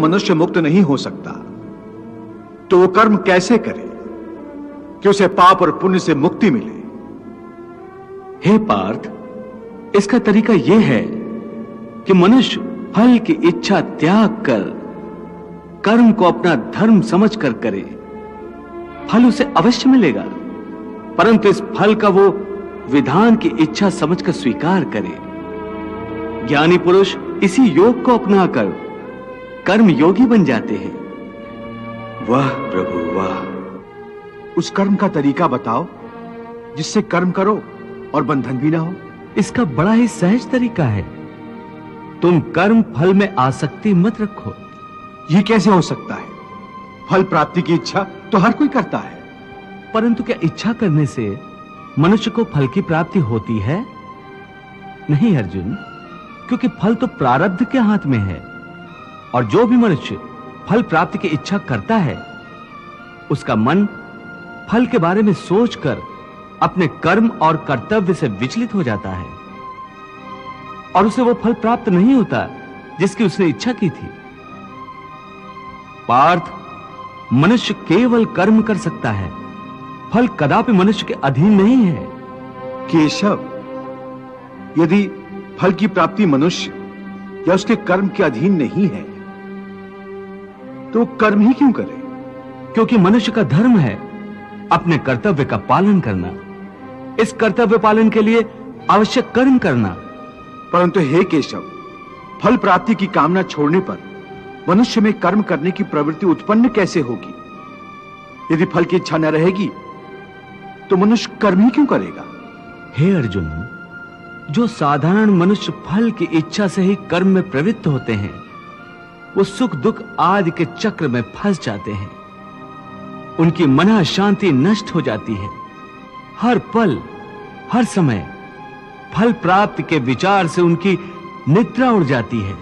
मनुष्य मुक्त नहीं हो सकता, तो वो कर्म कैसे करे कि उसे पाप और पुण्य से मुक्ति मिले? हे पार्थ, इसका तरीका यह है कि मनुष्य फल की इच्छा त्याग कर कर्म को अपना धर्म समझकर करे। फल उसे अवश्य मिलेगा, परंतु इस फल का वो विधान की इच्छा समझकर स्वीकार करे। ज्ञानी पुरुष इसी योग को अपनाकर कर्म योगी बन जाते हैं। वाह प्रभु वाह, उस कर्म का तरीका बताओ जिससे कर्म करो और बंधन भी ना हो। इसका बड़ा ही सहज तरीका है। तुम कर्म फल में आसक्ति मत रखो। ये कैसे हो सकता है? फल प्राप्ति की इच्छा तो हर कोई करता है। परंतु क्या इच्छा करने से मनुष्य को फल की प्राप्ति होती है? नहीं अर्जुन, क्योंकि फल तो प्रारब्ध के हाथ में है, और जो भी मनुष्य फल प्राप्ति की इच्छा करता है उसका मन फल के बारे में सोचकर अपने कर्म और कर्तव्य से विचलित हो जाता है और उसे वो फल प्राप्त नहीं होता जिसकी उसने इच्छा की थी। पार्थ, मनुष्य केवल कर्म कर सकता है, फल कदापि मनुष्य के अधीन नहीं है। केशव, यदि फल की प्राप्ति मनुष्य या उसके कर्म के अधीन नहीं है तो कर्म ही क्यों करे? क्योंकि मनुष्य का धर्म है अपने कर्तव्य का पालन करना, इस कर्तव्य पालन के लिए आवश्यक कर्म करना। परंतु हे केशव, फल प्राप्ति की कामना छोड़ने पर मनुष्य में कर्म करने की प्रवृत्ति उत्पन्न कैसे होगी? यदि फल की इच्छा न रहेगी तो मनुष्य कर्म ही क्यों करेगा? हे अर्जुन, जो साधारण मनुष्य फल की इच्छा से ही कर्म में प्रवृत्त होते हैं वो सुख दुख आदि के चक्र में फंस जाते हैं। उनकी मन शांति नष्ट हो जाती है। हर पल हर समय फल प्राप्ति के विचार से उनकी निद्रा उड़ जाती है।